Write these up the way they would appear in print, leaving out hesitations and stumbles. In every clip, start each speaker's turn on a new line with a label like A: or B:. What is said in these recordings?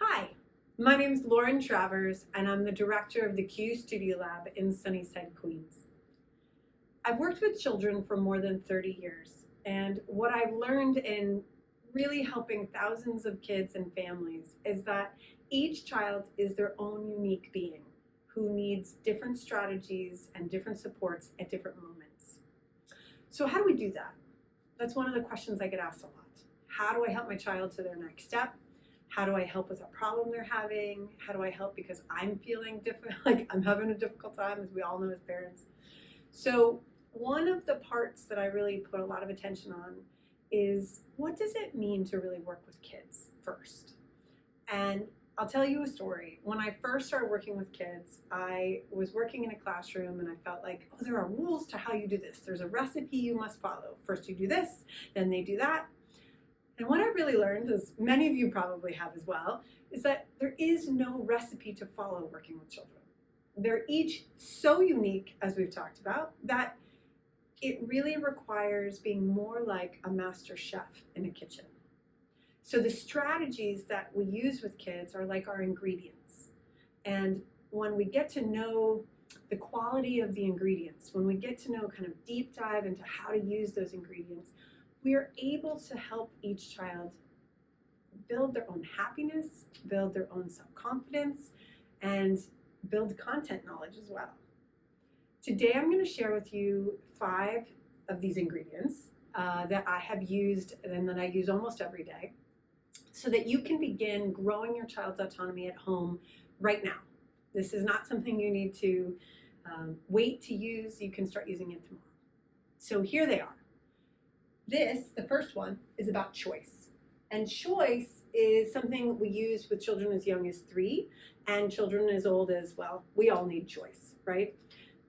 A: Hi, my name is Lauren Travers, and I'm the director of the Q Studio Lab in Sunnyside, Queens. I've worked with children for more than 30 years, and what I've learned in really helping thousands of kids and families is that each child is their own unique being who needs different strategies and different supports at different moments. So, how do we do that? That's one of the questions I get asked a lot. How do I help my child to their next step? How do I help with a problem they're having? How do I help because I'm feeling difficult, like I'm having a difficult time, as we all know as parents? So one of the parts that I really put a lot of attention on is what does it mean to really work with kids first? And I'll tell you a story. When I first started working with kids, I was working in a classroom and I felt like, oh, there are rules to how you do this. There's a recipe you must follow. First you do this, then they do that. And what I really learned, as many of you probably have as well, is that there is no recipe to follow working with children. They're each so unique, as we've talked about, that it really requires being more like a master chef in a kitchen. So the strategies that we use with kids are like our ingredients. And when we get to know the quality of the ingredients, when we get to know kind of deep dive into how to use those ingredients, we are able to help each child build their own happiness, build their own self-confidence, and build content knowledge as well. Today, I'm going to share with you 5 of these ingredients that I have used and that I use almost every day so that you can begin growing your child's autonomy at home right now. This is not something you need to wait to use. You can start using it tomorrow. So here they are. The first one, is about choice. And choice is something we use with children as young as 3 and children as old as, well, we all need choice, right?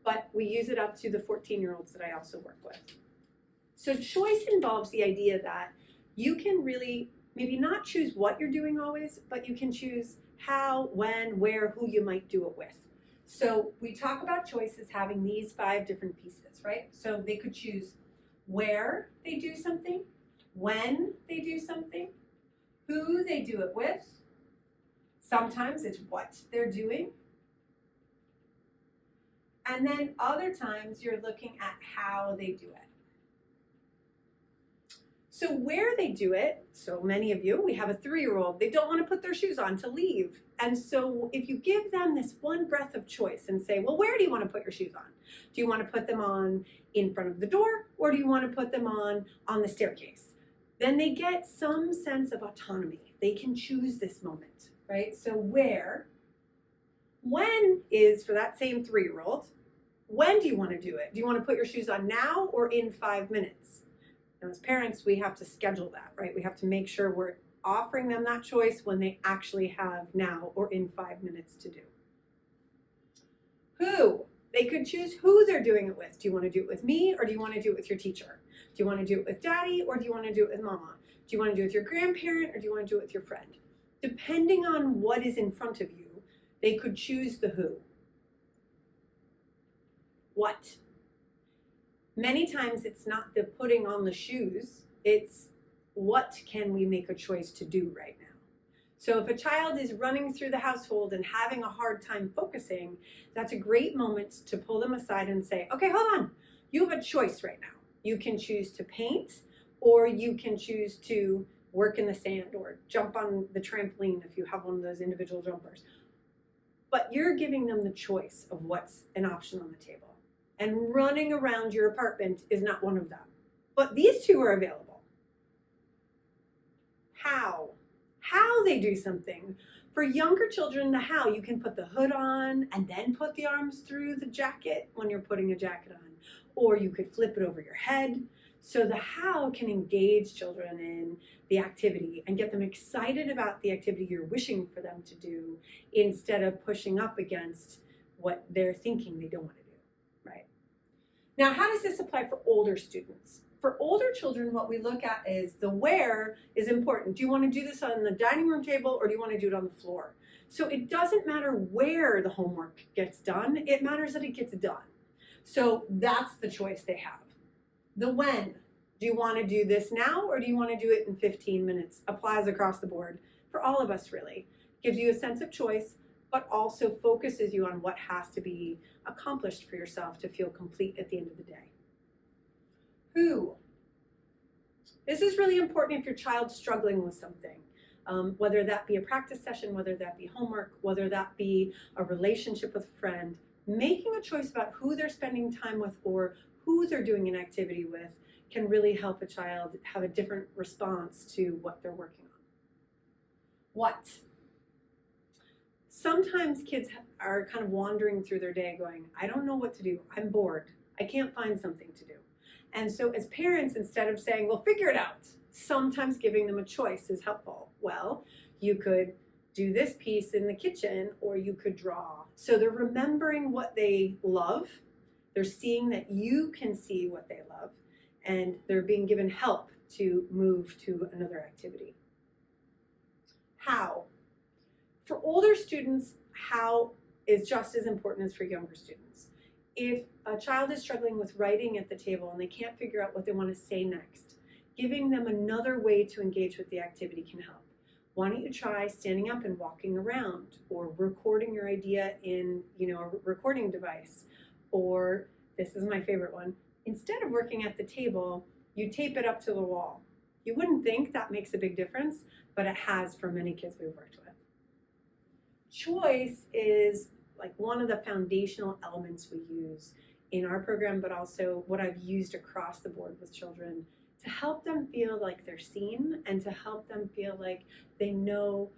A: But we use it up to the 14-year-olds that I also work with. So choice involves the idea that you can really maybe not choose what you're doing always, but you can choose how, when, where, who you might do it with. So we talk about choice as having these 5 different pieces, right? So they could choose where they do something, when they do something, who they do it with. Sometimes it's what they're doing. And then other times you're looking at how they do it. So where they do it, so many of you, we have a 3-year-old, they don't want to put their shoes on to leave. And so if you give them this one breath of choice and say, well, where do you want to put your shoes on? Do you want to put them on in front of the door, or do you want to put them on the staircase? Then they get some sense of autonomy. They can choose this moment, right? So where, when is for that same 3-year-old, when do you want to do it? Do you want to put your shoes on now or in 5 minutes? And as parents, we have to schedule that, right? We have to make sure we're offering them that choice when they actually have now or in 5 minutes to do. Who? They could choose who they're doing it with. Do you want to do it with me, or do you want to do it with your teacher? Do you want to do it with daddy, or do you want to do it with mama? Do you want to do it with your grandparent, or do you want to do it with your friend? Depending on what is in front of you, they could choose the who. What? Many times it's not the putting on the shoes, it's what can we make a choice to do right now? So if a child is running through the household and having a hard time focusing, that's a great moment to pull them aside and say, okay, hold on. You have a choice right now. You can choose to paint, or you can choose to work in the sand or jump on the trampoline if you have one of those individual jumpers. But you're giving them the choice of what's an option on the table. And running around your apartment is not one of them. But these 2 are available. How? How they do something. For younger children, the how, you can put the hood on and then put the arms through the jacket when you're putting a jacket on. Or you could flip it over your head. So the how can engage children in the activity and get them excited about the activity you're wishing for them to do instead of pushing up against what they're thinking they don't want to do, right? Now, how does this apply for older students? For older children, what we look at is the where is important. Do you want to do this on the dining room table, or do you want to do it on the floor? So it doesn't matter where the homework gets done, it matters that it gets done. So that's the choice they have. The when. Do you want to do this now, or do you want to do it in 15 minutes? Applies across the board for all of us, really. gives you a sense of choice, but also focuses you on what has to be accomplished for yourself to feel complete at the end of the day. Who? This is really important if your child's struggling with something, whether that be a practice session, whether that be homework, whether that be a relationship with a friend. Making a choice about who they're spending time with or who they're doing an activity with can really help a child have a different response to what they're working on. What? Sometimes kids are kind of wandering through their day going, I don't know what to do. I'm bored. I can't find something to do. And so as parents, instead of saying, well, figure it out, sometimes giving them a choice is helpful. Well, you could do this piece in the kitchen, or you could draw. So they're remembering what they love. They're seeing that you can see what they love, and they're being given help to move to another activity. How? For older students, how is just as important as for younger students. If a child is struggling with writing at the table and they can't figure out what they want to say next, giving them another way to engage with the activity can help. Why don't you try standing up and walking around, or recording your idea in, a recording device, or this is my favorite one, instead of working at the table, you tape it up to the wall. You wouldn't think that makes a big difference, but it has for many kids we've worked with. Choice is like one of the foundational elements we use in our program, but also what I've used across the board with children to help them feel like they're seen and to help them feel like they know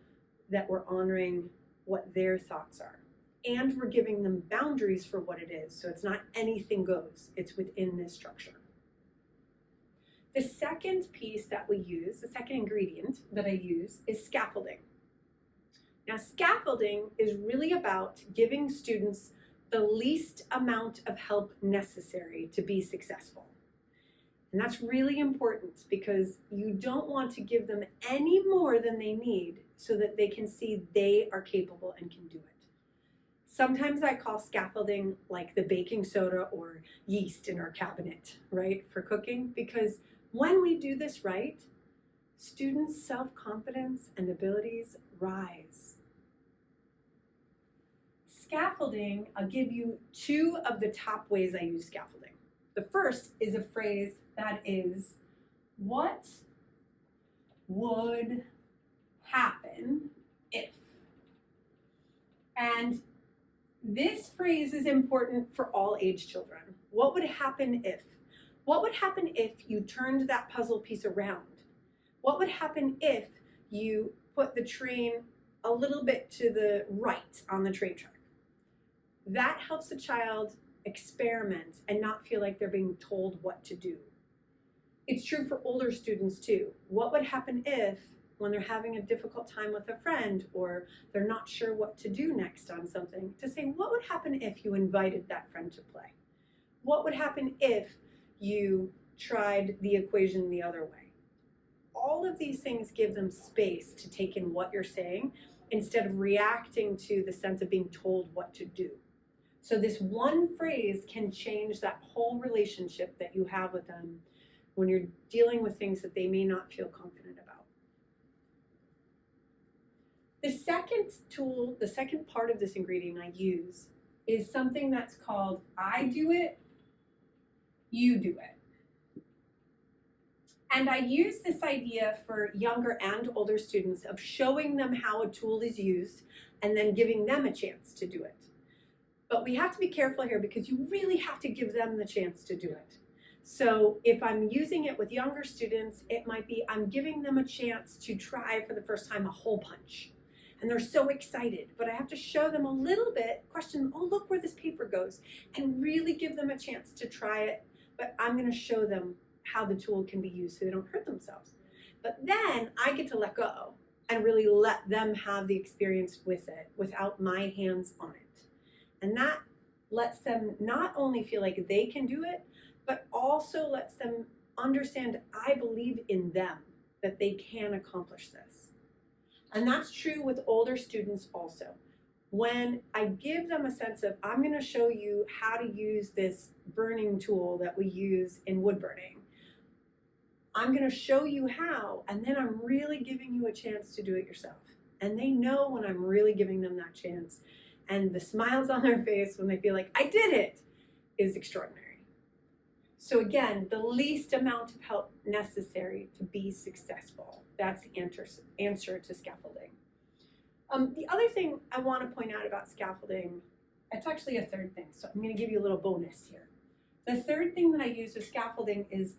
A: that we're honoring what their thoughts are. And we're giving them boundaries for what it is. So it's not anything goes, it's within this structure. The second piece that we use, the second ingredient that I use, is scaffolding. Now, scaffolding is really about giving students the least amount of help necessary to be successful. And that's really important because you don't want to give them any more than they need so that they can see they are capable and can do it. Sometimes I call scaffolding like the baking soda or yeast in our cabinet, right, for cooking, because when we do this right, students' self-confidence and abilities rise. Scaffolding, I'll give you two of the top ways I use scaffolding. The first is a phrase that is, what would happen if? And this phrase is important for all age children. What would happen if? What would happen if you turned that puzzle piece around? What would happen if you put the train a little bit to the right on the train track? That helps the child experiment and not feel like they're being told what to do. It's true for older students too. What would happen if, when they're having a difficult time with a friend or they're not sure what to do next on something, to say, what would happen if you invited that friend to play? What would happen if you tried the equation the other way? All of these things give them space to take in what you're saying instead of reacting to the sense of being told what to do. So this one phrase can change that whole relationship that you have with them when you're dealing with things that they may not feel confident about. The second tool, the second part of this ingredient I use is something that's called I do it, you do it. And I use this idea for younger and older students of showing them how a tool is used and then giving them a chance to do it. But we have to be careful here because you really have to give them the chance to do it. So if I'm using it with younger students, it might be I'm giving them a chance to try for the first time a hole punch. And they're so excited, but I have to show them a little bit, question, oh, look where this paper goes, and really give them a chance to try it. But I'm gonna show them how the tool can be used so they don't hurt themselves. But then I get to let go and really let them have the experience with it without my hands on it. And that lets them not only feel like they can do it, but also lets them understand I believe in them, that they can accomplish this. And that's true with older students also. When I give them a sense of, I'm gonna show you how to use this burning tool that we use in wood burning. I'm gonna show you how, and then I'm really giving you a chance to do it yourself. And they know when I'm really giving them that chance. And the smiles on their face when they feel like I did it is extraordinary. So again, the least amount of help necessary to be successful. That's the answer to scaffolding. The other thing I want to point out about scaffolding, it's actually a third thing. So I'm going to give you a little bonus here. The third thing that I use with scaffolding is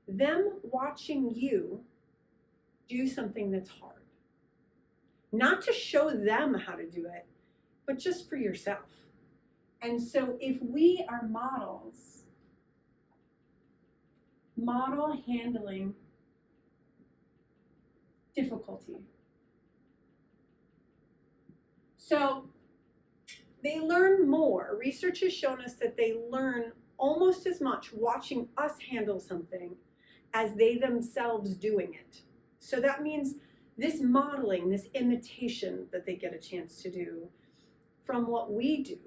A: them watching you do something that's hard. Not to show them how to do it, but just for yourself. And so if we are models, model handling difficulty. So they learn more. Research has shown us that they learn almost as much watching us handle something as they themselves doing it. So that means this modeling, this imitation that they get a chance to do from what we do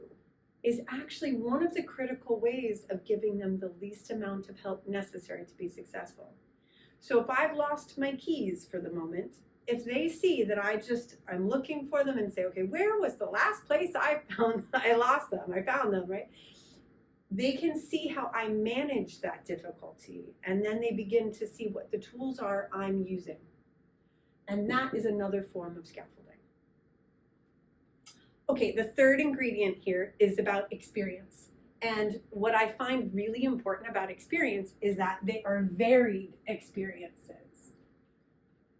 A: is actually one of the critical ways of giving them the least amount of help necessary to be successful. So if I've lost my keys for the moment, if they see that I'm looking for them and say, okay, where was the last place I lost them, I found them, right? They can see how I manage that difficulty, and then they begin to see what the tools are I'm using. And that is another form of scaffolding. Okay, the third ingredient here is about experience. And what I find really important about experience is that they are varied experiences.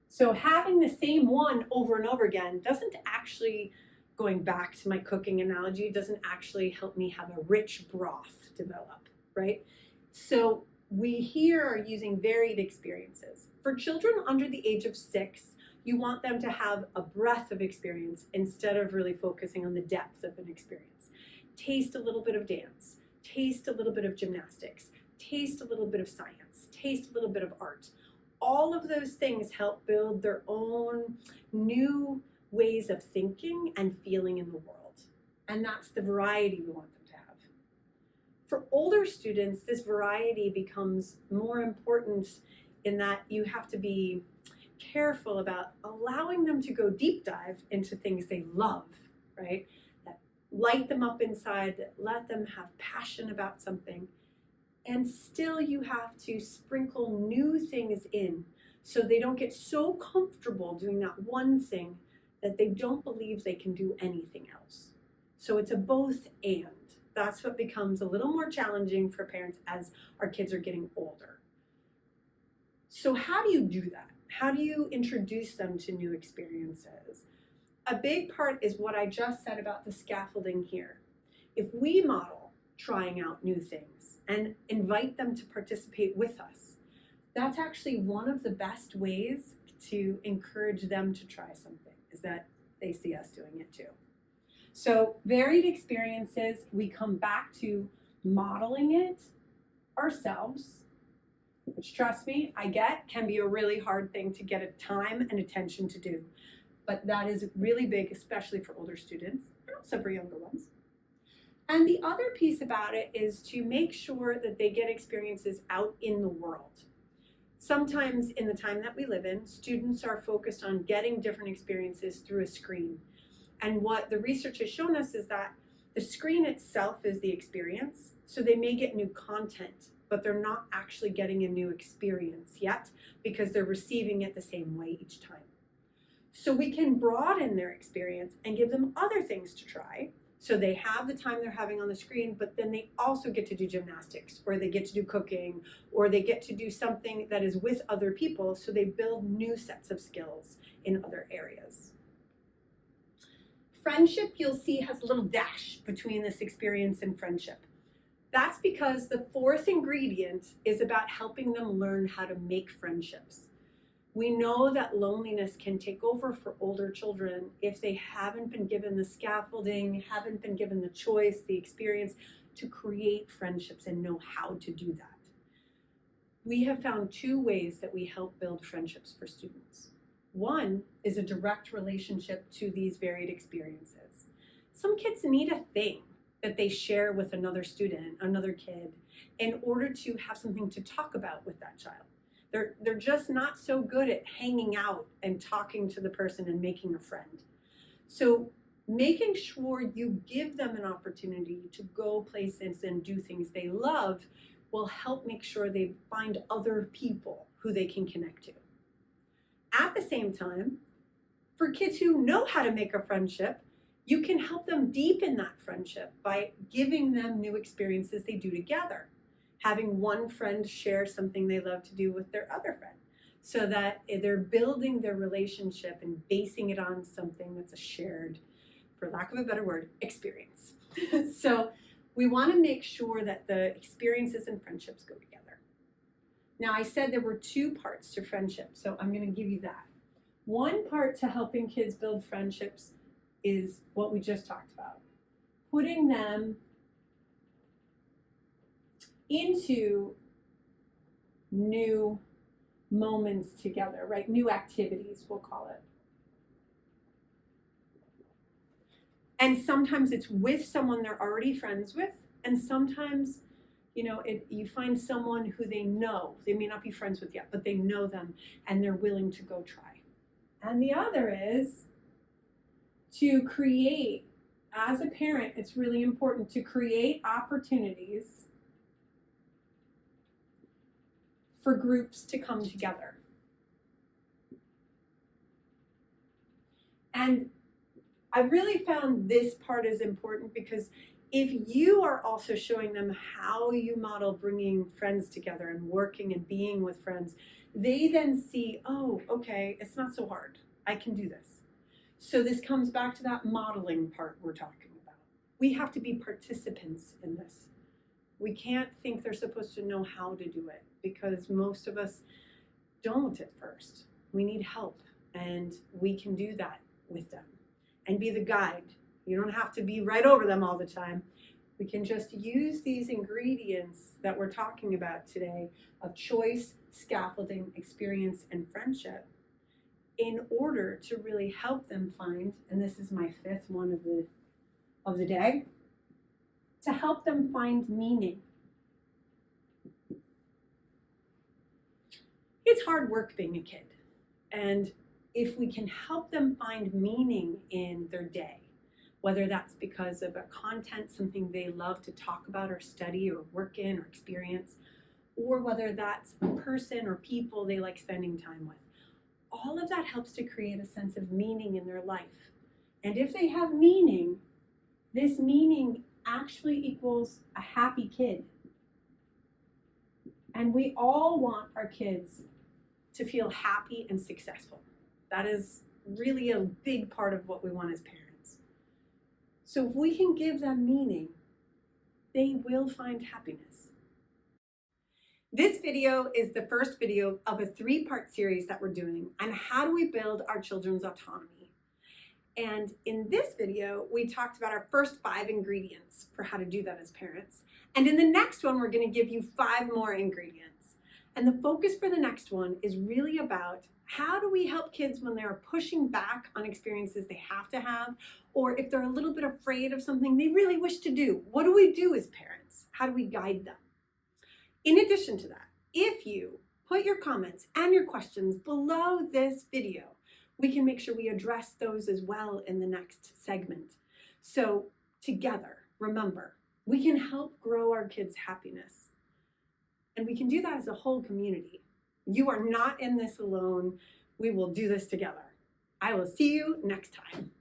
A: So having the same one over and over again doesn't actually, going back to my cooking analogy, doesn't actually help me have a rich broth develop, right? So we here are using varied experiences. For children under the age of 6, you want them to have a breadth of experience instead of really focusing on the depth of an experience. Taste a little bit of dance, taste a little bit of gymnastics, taste a little bit of science, taste a little bit of art. All of those things help build their own new ways of thinking and feeling in the world. And that's the variety we want them to have. For older students, this variety becomes more important in that you have to be careful about allowing them to go deep dive into things they love, right? That light them up inside, that let them have passion about something. And still you have to sprinkle new things in so they don't get so comfortable doing that one thing that they don't believe they can do anything else. So it's a both and. That's what becomes a little more challenging for parents as our kids are getting older. So how do you do that? How do you introduce them to new experiences? A big part is what I just said about the scaffolding here. If we model trying out new things and invite them to participate with us, that's actually one of the best ways to encourage them to try something, is that they see us doing it too. So varied experiences, we come back to modeling it ourselves, which, trust me, I get can be a really hard thing to get a time and attention to do. But that is really big, especially for older students, and also for younger ones. And the other piece about it is to make sure that they get experiences out in the world. Sometimes in the time that we live in, students are focused on getting different experiences through a screen. And what the research has shown us is that the screen itself is the experience, so they may get new content, but they're not actually getting a new experience yet because they're receiving it the same way each time. So we can broaden their experience and give them other things to try. So they have the time they're having on the screen, but then they also get to do gymnastics, or they get to do cooking, or they get to do something that is with other people, so they build new sets of skills in other areas. Friendship, you'll see, has a little dash between this experience and friendship. That's because the fourth ingredient is about helping them learn how to make friendships. We know that loneliness can take over for older children if they haven't been given the scaffolding, haven't been given the choice, the experience to create friendships and know how to do that. We have found 2 ways that we help build friendships for students. One is a direct relationship to these varied experiences. Some kids need a thing that they share with another student, another kid, in order to have something to talk about with that child. They're just not so good at hanging out and talking to the person and making a friend. So making sure you give them an opportunity to go places and do things they love will help make sure they find other people who they can connect to. At the same time, for kids who know how to make a friendship, you can help them deepen that friendship by giving them new experiences they do together. Having one friend share something they love to do with their other friend, so that they're building their relationship and basing it on something that's a shared, for lack of a better word, experience. So we want to make sure that the experiences and friendships go together. Now, I said there were two parts to friendship, so I'm going to give you that. One part to helping kids build friendships is what we just talked about, putting them into new moments together, right? New activities, we'll call it. And sometimes it's with someone they're already friends with, and sometimes, you find someone who they know. They may not be friends with yet, but they know them and they're willing to go try. And the other is to create, as a parent, it's really important to create opportunities for groups to come together. And I really found this part is important because if you are also showing them how you model bringing friends together and working and being with friends, they then see, oh, okay, it's not so hard. I can do this. So this comes back to that modeling part we're talking about. We have to be participants in this. We can't think they're supposed to know how to do it because most of us don't at first. We need help, and we can do that with them and be the guide. You don't have to be right over them all the time. We can just use these ingredients that we're talking about today of choice, scaffolding, experience, and friendship in order to really help them find, and this is my fifth one of the day, to help them find meaning. It's hard work being a kid, and if we can help them find meaning in their day, whether that's because of a content, something they love to talk about or study or work in or experience, or whether that's a person or people they like spending time with, all of that helps to create a sense of meaning in their life. And if they have meaning, this meaning actually equals a happy kid. And we all want our kids to feel happy and successful. That is really a big part of what we want as parents. So if we can give them meaning, they will find happiness. This video is the first video of a 3-part series that we're doing on how do we build our children's autonomy. And in this video, we talked about our first 5 ingredients for how to do that as parents. And in the next one, we're going to give you 5 more ingredients. And the focus for the next one is really about how do we help kids when they're pushing back on experiences they have to have, or if they're a little bit afraid of something they really wish to do. What do we do as parents? How do we guide them? In addition to that, if you put your comments and your questions below this video, we can make sure we address those as well in the next segment. So together, remember, we can help grow our kids' happiness. And we can do that as a whole community. You are not in this alone. We will do this together. I will see you next time.